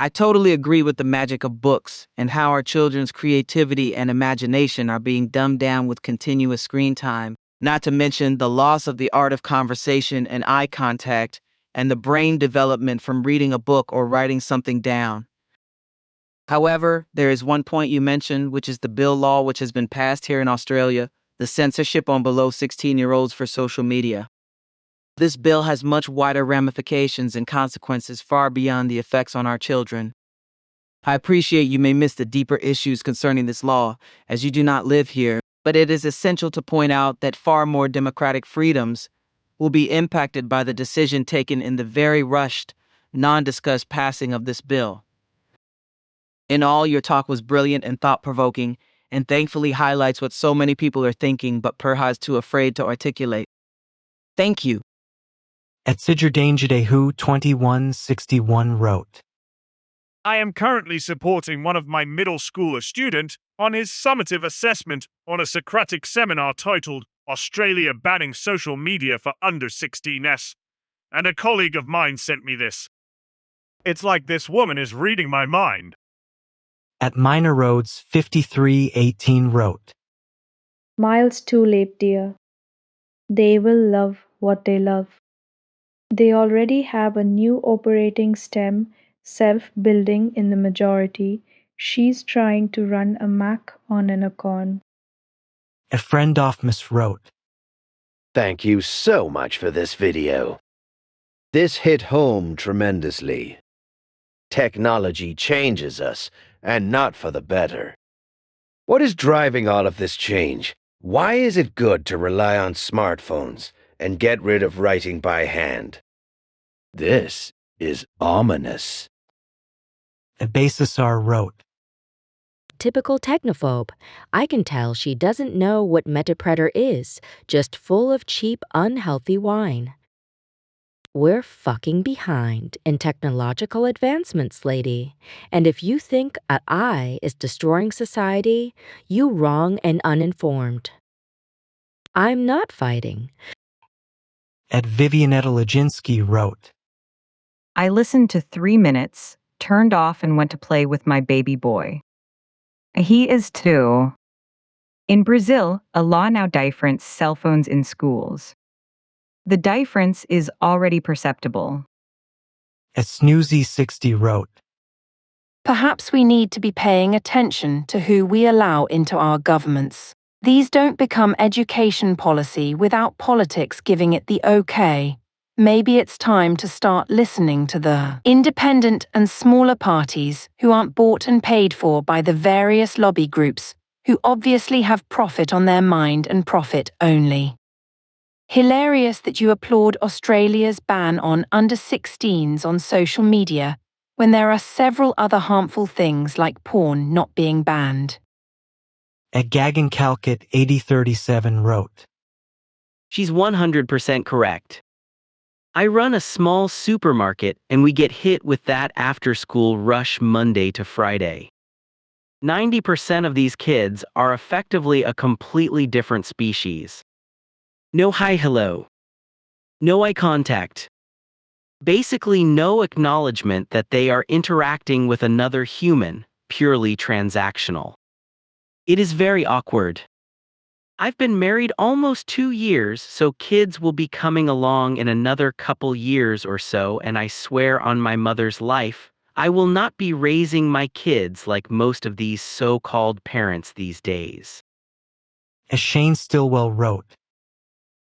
I totally agree with the magic of books and how our children's creativity and imagination are being dumbed down with continuous screen time, not to mention the loss of the art of conversation and eye contact, and the brain development from reading a book or writing something down. However, there is one point you mentioned, which is the bill law which has been passed here in Australia, the censorship on below 16-year-olds for social media. This bill has much wider ramifications and consequences far beyond the effects on our children. I appreciate you may miss the deeper issues concerning this law, as you do not live here, but it is essential to point out that far more democratic freedoms will be impacted by the decision taken in the very rushed, non-discussed passing of this bill. In all, your talk was brilliant and thought-provoking, and thankfully highlights what so many people are thinking but perhaps too afraid to articulate. Thank you. At Sijerdangedehu 2161 wrote, I am currently supporting one of my middle schooler student on his summative assessment on a Socratic seminar titled Australia Banning Social Media for Under 16s. And a colleague of mine sent me this. It's like this woman is reading my mind. At Minor Roads 5318 wrote, Miles too late, dear. They will love what they love. They already have a new operating stem self-building in the majority. She's trying to run a Mac on an Acorn. At Friendofmus wrote, Thank you so much for this video. This hit home tremendously. Technology changes us, and not for the better. What is driving all of this change? Why is it good to rely on smartphones and get rid of writing by hand? This is ominous. At Basasar wrote, typical technophobe. I can tell she doesn't know what metapredator is, just full of cheap, unhealthy wine. We're fucking behind in technological advancements, lady. And if you think an eye is destroying society, you wrong and uninformed. I'm not fighting. At Vivianetta Lajinsky wrote, I listened to 3 minutes, turned off and went to play with my baby boy. He is 2. In Brazil, a law now differentiates cell phones in schools. The difference is already perceptible. At Snoozy60 wrote, Perhaps we need to be paying attention to who we allow into our governments. These don't become education policy without politics giving it the okay. Maybe it's time to start listening to the independent and smaller parties who aren't bought and paid for by the various lobby groups who obviously have profit on their mind and profit only. Hilarious that you applaud Australia's ban on under-16s on social media when there are several other harmful things like porn not being banned. At Gagan 8037 wrote, She's 100% correct. I run a small supermarket and we get hit with that after-school rush Monday to Friday. 90% of these kids are effectively a completely different species. No hi hello. No eye contact. Basically no acknowledgement that they are interacting with another human, purely transactional. It is very awkward. I've been married almost 2 years, so kids will be coming along in another couple years or so, and I swear on my mother's life, I will not be raising my kids like most of these so-called parents these days. As Shane Stillwell wrote,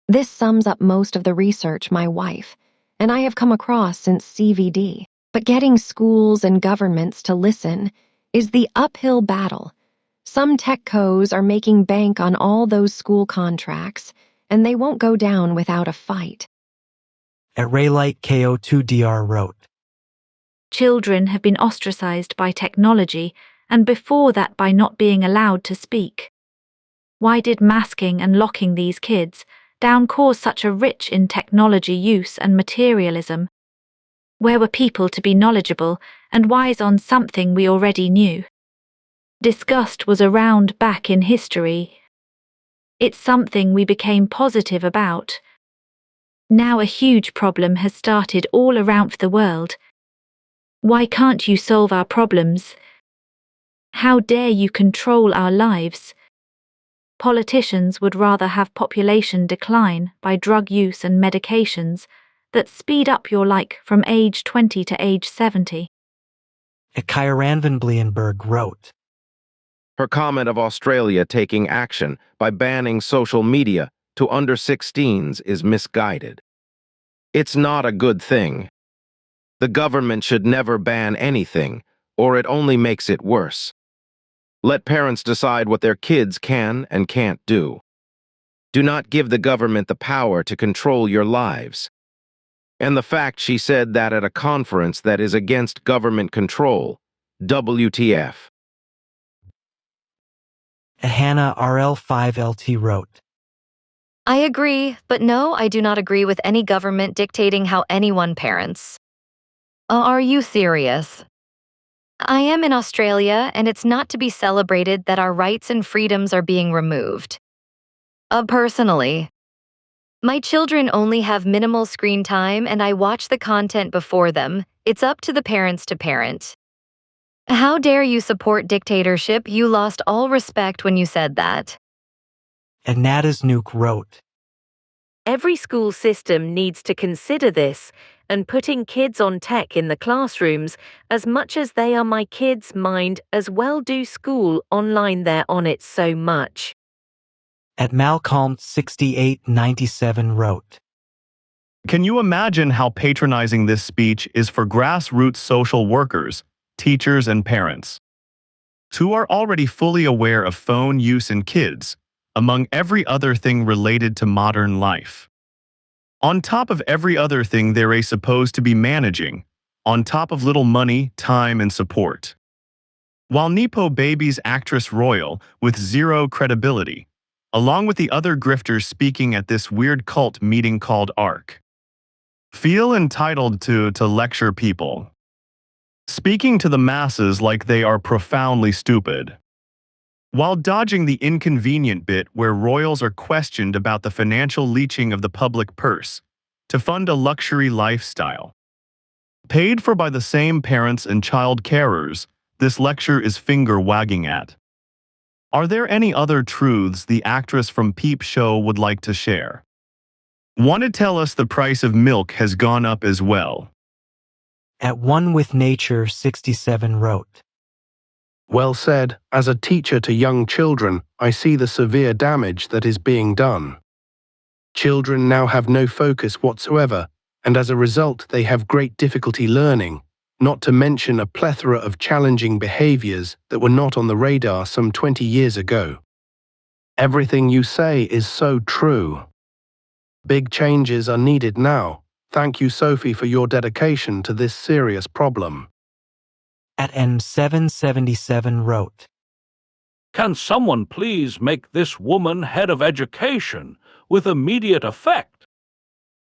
This sums up most of the research my wife and I have come across since CVD. But getting schools and governments to listen is the uphill battle. Some techcos are making bank on all those school contracts, and they won't go down without a fight. At Raylight KO2DR wrote, Children have been ostracized by technology, and before that by not being allowed to speak. Why did masking and locking these kids down cause such a rich in technology use and materialism? Where were people to be knowledgeable and wise on something we already knew? Disgust was around back in history. It's something we became positive about. Now a huge problem has started all around the world. Why can't you solve our problems? How dare you control our lives? Politicians would rather have population decline by drug use and medications that speed up your life from age 20 to age 70. At Kyran van Blienberg wrote, Her comment of Australia taking action by banning social media to under 16s is misguided. It's not a good thing. The government should never ban anything, or it only makes it worse. Let parents decide what their kids can and can't do. Do not give the government the power to control your lives. And the fact she said that at a conference that is against government control, WTF. Hannah RL5LT wrote, I agree, but no, I do not agree with any government dictating how anyone parents. Are you serious? I am in Australia, and it's not to be celebrated that our rights and freedoms are being removed. Personally, my children only have minimal screen time and I watch the content before them. It's up to the parents to parent. How dare you support dictatorship? You lost all respect when you said that. And Nada's Nuke wrote, Every school system needs to consider this and putting kids on tech in the classrooms as much as they are my kids' mind as well do school online they're on it so much. At Malcolm6897 wrote, Can you imagine how patronizing this speech is for grassroots social workers, teachers, and parents, who are already fully aware of phone use in kids, among every other thing related to modern life? On top of every other thing they're supposed to be managing, on top of little money, time, and support. While Nepo babies actress royal with zero credibility, along with the other grifters speaking at this weird cult meeting called ARC. Feel entitled to lecture people. Speaking to the masses like they are profoundly stupid. While dodging the inconvenient bit where royals are questioned about the financial leeching of the public purse to fund a luxury lifestyle. Paid for by the same parents and child carers, this lecture is finger-wagging at. Are there any other truths the actress from Peep Show would like to share? Want to tell us the price of milk has gone up as well? At One with Nature 67 wrote, Well said. As a teacher to young children, I see the severe damage that is being done. Children now have no focus whatsoever, and as a result they have great difficulty learning, not to mention a plethora of challenging behaviors that were not on the radar some 20 years ago. Everything you say is so true. Big changes are needed now. Thank you, Sophie, for your dedication to this serious problem. At M777 wrote, Can someone please make this woman head of education with immediate effect?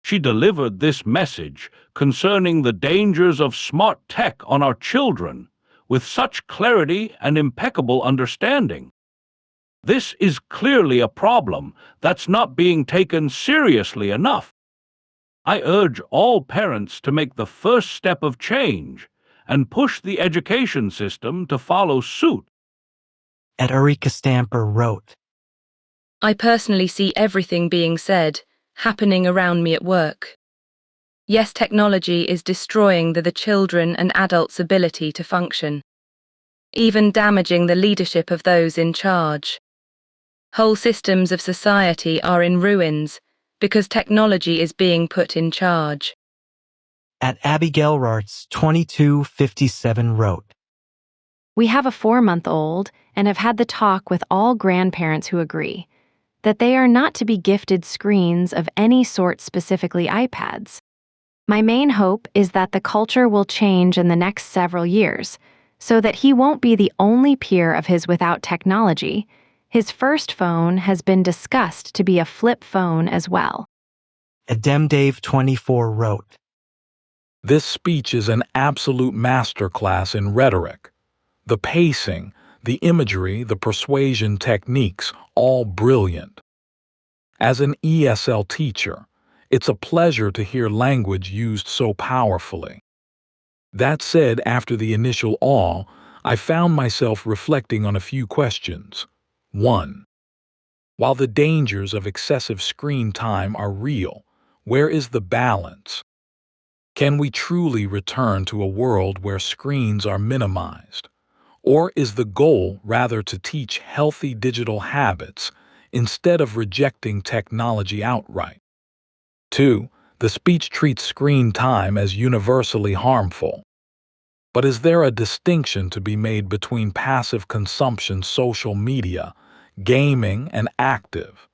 She delivered this message concerning the dangers of smart tech on our children with such clarity and impeccable understanding. This is clearly a problem that's not being taken seriously enough. I urge all parents to make the first step of change and push the education system to follow suit. At Erika Stamper wrote, I personally see everything being said happening around me at work. Yes, technology is destroying the children and adults' ability to function, even damaging the leadership of those in charge. Whole systems of society are in ruins because technology is being put in charge. At Abigail Rarts 2257 wrote, We have a 4-month-old and have had the talk with all grandparents who agree that they are not to be gifted screens of any sort, specifically iPads. My main hope is that the culture will change in the next several years so that he won't be the only peer of his without technology. His first phone has been discussed to be a flip phone as well. Ademdave24 wrote, This speech is an absolute masterclass in rhetoric. The pacing, the imagery, the persuasion techniques, all brilliant. As an ESL teacher, it's a pleasure to hear language used so powerfully. That said, after the initial awe, I found myself reflecting on a few questions. 1. While the dangers of excessive screen time are real, where is the balance? Can we truly return to a world where screens are minimized? Or is the goal rather to teach healthy digital habits instead of rejecting technology outright? 2. The speech treats screen time as universally harmful. But is there a distinction to be made between passive consumption, social media, gaming, and active,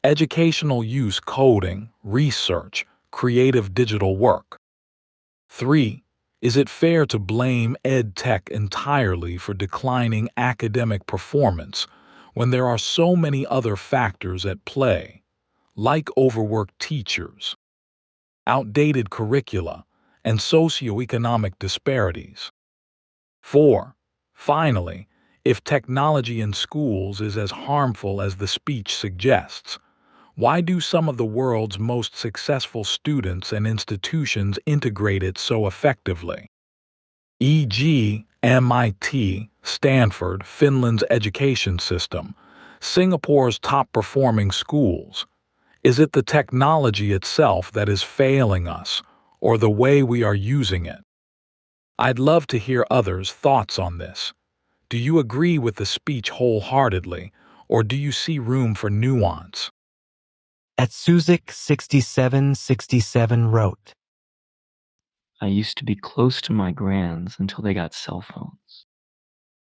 educational use, coding, research, creative digital work? 3. Is it fair to blame EdTech entirely for declining academic performance when there are so many other factors at play, like overworked teachers, outdated curricula, and socioeconomic disparities? 4. Finally, if technology in schools is as harmful as the speech suggests, why do some of the world's most successful students and institutions integrate it so effectively? E.g., MIT, Stanford, Finland's education system, Singapore's top-performing schools. Is it the technology itself that is failing us, or the way we are using it? I'd love to hear others' thoughts on this. Do you agree with the speech wholeheartedly, or do you see room for nuance? At Suzik6767 wrote, I used to be close to my grands until they got cell phones.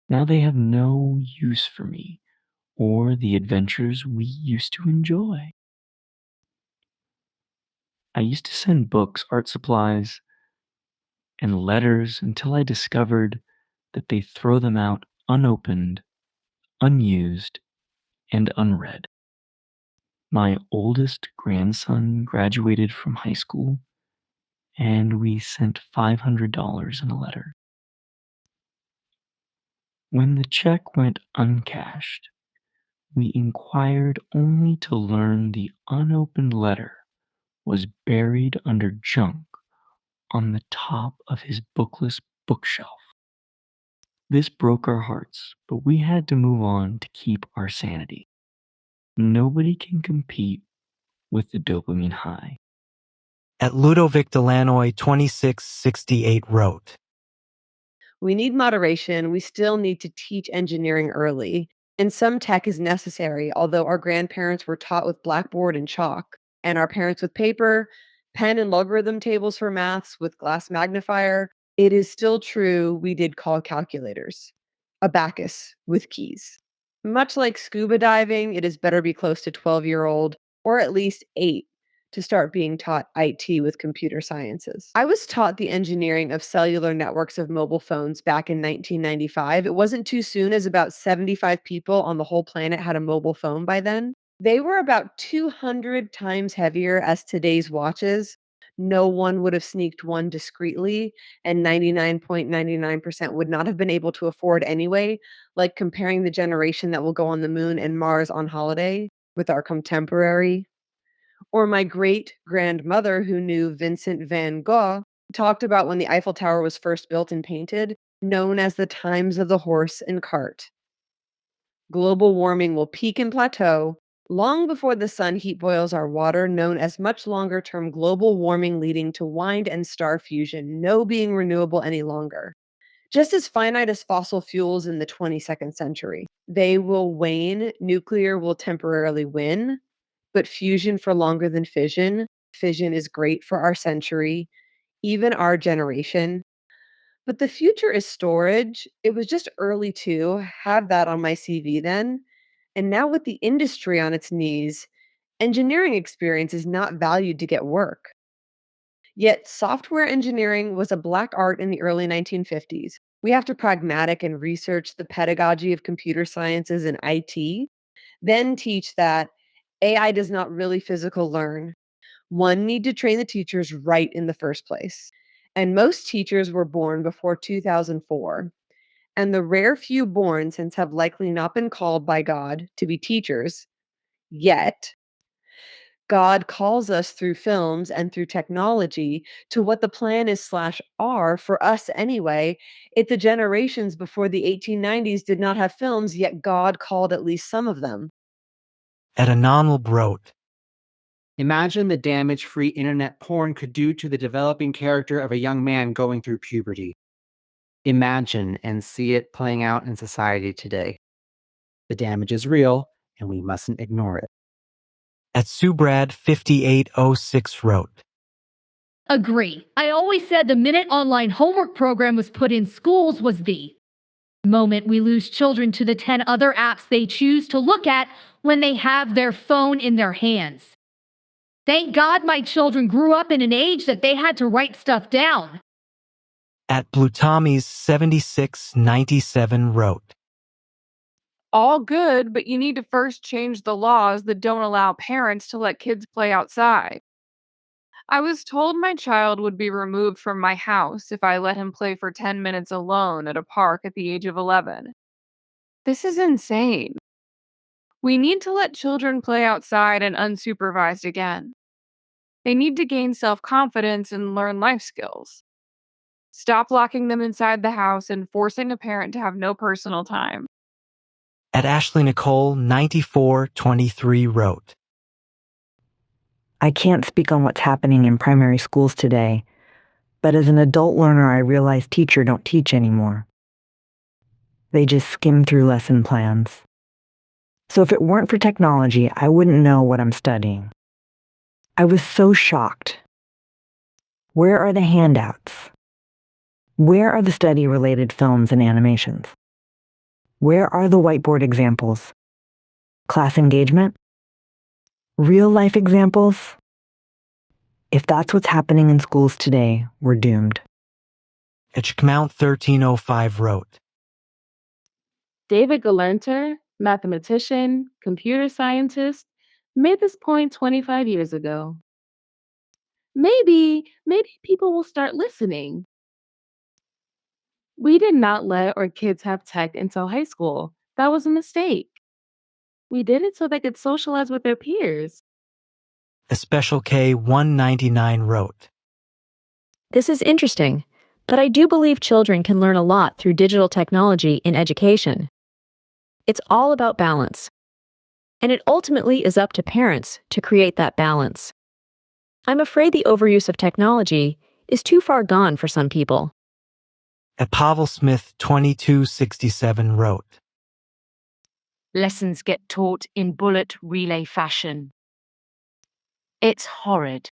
Now they have no use for me or the adventures we used to enjoy. I used to send books, art supplies, and letters until I discovered that they throw them out unopened, unused, and unread. My oldest grandson graduated from high school, and we sent $500 in a letter. When the check went uncashed, we inquired only to learn the unopened letter was buried under junk on the top of his bookless bookshelf. This broke our hearts, but we had to move on to keep our sanity. Nobody can compete with the dopamine high. At Ludovic Delanoy 2668 wrote, We need moderation. We still need to teach engineering early. And some tech is necessary, although our grandparents were taught with blackboard and chalk, and our parents with paper, pen and logarithm tables for maths with glass magnifier. It is still true we did call calculators abacus with keys. Much like scuba diving, it is better be close to 12-year-old or at least 8 to start being taught IT with computer sciences. I was taught the engineering of cellular networks of mobile phones back in 1995. It wasn't too soon, as about 75 people on the whole planet had a mobile phone by then. They were about 200 times heavier as today's watches. No one would have sneaked one discreetly, and 99.99% would not have been able to afford anyway, like comparing the generation that will go on the moon and Mars on holiday with our contemporary. Or my great-grandmother, who knew Vincent van Gogh, talked about when the Eiffel Tower was first built and painted, known as the times of the horse and cart. Global warming will peak and plateau long before the sun heat boils our water, known as much longer-term global warming leading to wind and star fusion, no being renewable any longer. Just as finite as fossil fuels in the 22nd century. They will wane, nuclear will temporarily win, but fusion for longer than fission. Fission is great for our century, even our generation. But the future is storage. It was just early to have that on my CV then. And now with the industry on its knees, engineering experience is not valued to get work. Yet software engineering was a black art in the early 1950s. We have to pragmatic and research the pedagogy of computer sciences and IT, then teach that AI does not really physical learn. One need to train the teachers right in the first place. And most teachers were born before 2004. And the rare few born since have likely not been called by God to be teachers yet. God calls us through films and through technology to what the plan is /are for us anyway. It the generations before the 1890s did not have films, yet God called at least some of them. At Anonal wrote, Imagine the damage free internet porn could do to the developing character of a young man going through puberty. Imagine and see it playing out in society today. The damage is real, and we mustn't ignore it. At Subrad 5806 wrote, Agree. I always said the minute online homework program was put in schools was the moment we lose children to the 10 other apps they choose to look at when they have their phone in their hands. Thank God my children grew up in an age that they had to write stuff down. At Blutommy's 7697 wrote, All good, but you need to first change the laws that don't allow parents to let kids play outside. I was told my child would be removed from my house if I let him play for 10 minutes alone at a park at the age of 11. This is insane. We need to let children play outside and unsupervised again. They need to gain self-confidence and learn life skills. Stop locking them inside the house and forcing a parent to have no personal time. At Ashley Nicole 9423 wrote, I can't speak on what's happening in primary schools today, but as an adult learner, I realize teachers don't teach anymore. They just skim through lesson plans. So if it weren't for technology, I wouldn't know what I'm studying. I was so shocked. Where are the handouts? Where are the study-related films and animations? Where are the whiteboard examples? Class engagement? Real-life examples? If that's what's happening in schools today, we're doomed. At Schmount 1305 wrote, David Galanter, mathematician, computer scientist, made this point 25 years ago. Maybe people will start listening. We did not let our kids have tech until high school. That was a mistake. We did it so they could socialize with their peers. A Special K 199 wrote. This is interesting, but I do believe children can learn a lot through digital technology in education. It's all about balance. And it ultimately is up to parents to create that balance. I'm afraid the overuse of technology is too far gone for some people. A Pavel Smith 2267 wrote. Lessons get taught in bullet relay fashion. It's horrid.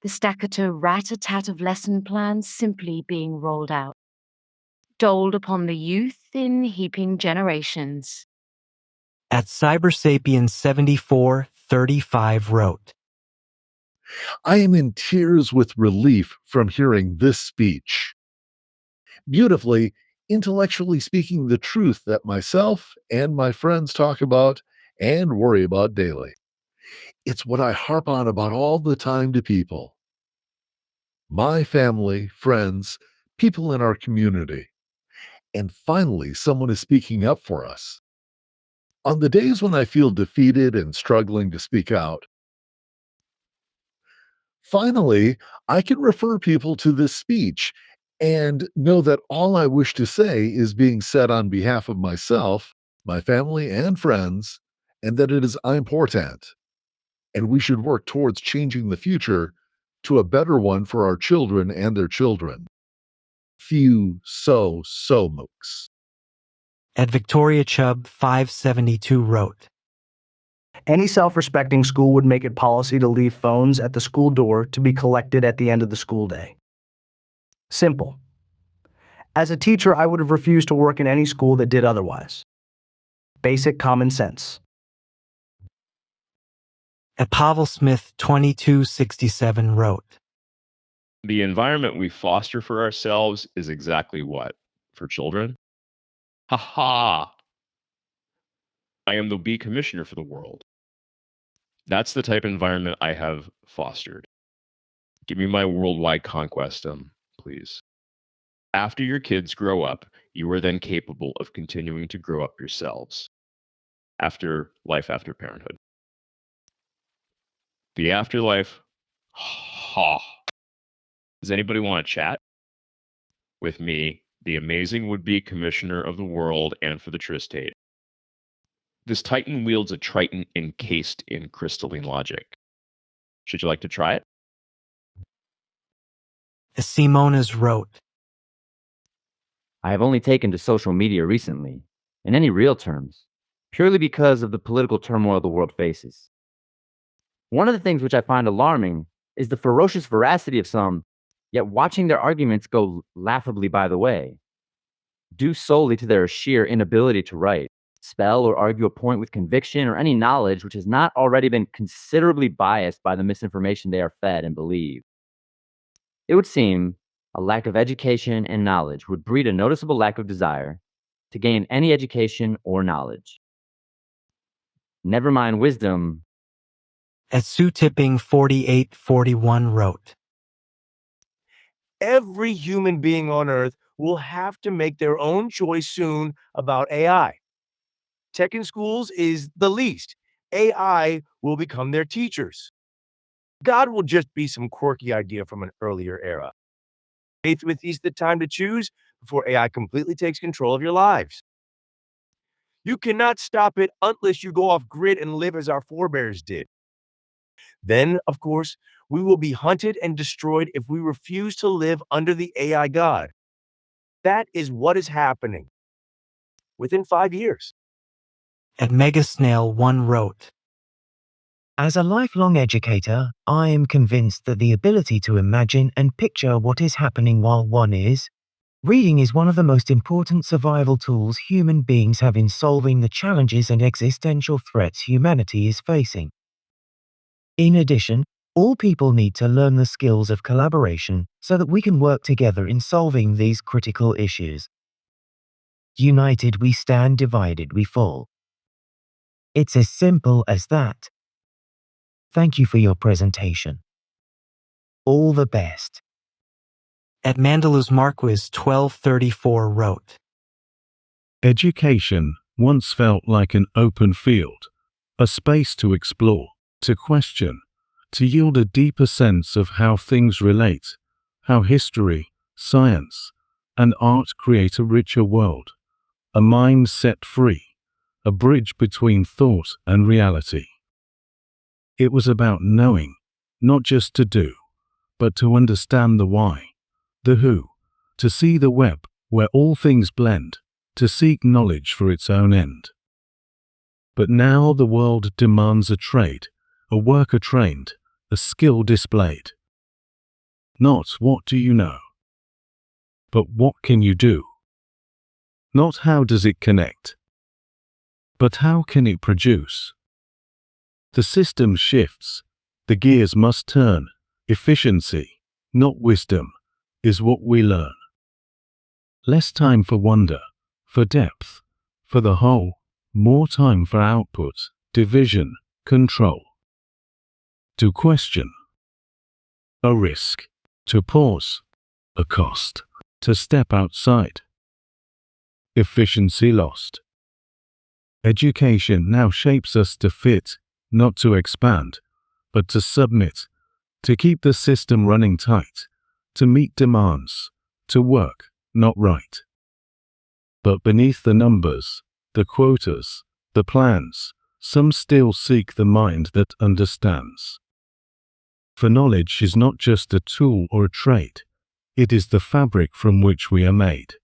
The staccato rat-a-tat of lesson plans simply being rolled out, doled upon the youth in heaping generations. At Cybersapiens 7435 wrote. I am in tears with relief from hearing this speech. Beautifully, intellectually speaking the truth that myself and my friends talk about and worry about daily. It's what I harp on about all the time to people. My family, friends, people in our community. And finally, someone is speaking up for us. On the days when I feel defeated and struggling to speak out, finally, I can refer people to this speech and know that all I wish to say is being said on behalf of myself, my family, and friends, and that it is important. And we should work towards changing the future to a better one for our children and their children. Few so mooks. At Victoria Chubb 572 wrote. Any self-respecting school would make it policy to leave phones at the school door to be collected at the end of the school day. Simple. As a teacher, I would have refused to work in any school that did otherwise. Basic common sense. At Pavel Smith 2267 wrote. The environment we foster for ourselves is exactly what? For children? Ha ha! I am the bee commissioner for the world. That's the type of environment I have fostered. Give me my worldwide conquest, please. After your kids grow up, you are then capable of continuing to grow up yourselves. After life after parenthood. The afterlife, ha. Does anybody want to chat with me, the amazing would-be commissioner of the world and for the Tristate? This Titan wields a Triton encased in crystalline logic. Should you like to try it? Simona's wrote. I have only taken to social media recently, in any real terms, purely because of the political turmoil the world faces. One of the things which I find alarming is the ferocious veracity of some, yet watching their arguments go laughably by the way, due solely to their sheer inability to write, spell, or argue a point with conviction or any knowledge which has not already been considerably biased by the misinformation they are fed and believe. It would seem a lack of education and knowledge would breed a noticeable lack of desire to gain any education or knowledge. Never mind wisdom. At Sue Tipping 4841 wrote. Every human being on Earth will have to make their own choice soon about AI. Tech in schools is the least. AI will become their teachers. God will just be some quirky idea from an earlier era. Faith with is the time to choose before AI completely takes control of your lives. You cannot stop it unless you go off grid and live as our forebears did. Then, of course, we will be hunted and destroyed if we refuse to live under the AI God. That is what is happening within 5 years. At Megasnail 1 wrote. As a lifelong educator, I am convinced that the ability to imagine and picture what is happening while one is reading is one of the most important survival tools human beings have in solving the challenges and existential threats humanity is facing. In addition, all people need to learn the skills of collaboration so that we can work together in solving these critical issues. United we stand, divided we fall. It's as simple as that. Thank you for your presentation. All the best. At Mandalus Marquis 1234 wrote, Education once felt like an open field, a space to explore, to question, to yield a deeper sense of how things relate, how history, science, and art create a richer world, a mind set free, a bridge between thought and reality. It was about knowing, not just to do, but to understand the why, the who, to see the web where all things blend, to seek knowledge for its own end. But now the world demands a trade, a worker trained, a skill displayed. Not what do you know, but what can you do? Not how does it connect, but how can it produce? The system shifts, the gears must turn, efficiency, not wisdom, is what we learn. Less time for wonder, for depth, for the whole, more time for output, division, control. To question, a risk. To pause, a cost. To step outside, efficiency lost. Education now shapes us to fit, not to expand, but to submit, to keep the system running tight, to meet demands, to work, not write. But beneath the numbers, the quotas, the plans, some still seek the mind that understands. For knowledge is not just a tool or a trait, it is the fabric from which we are made.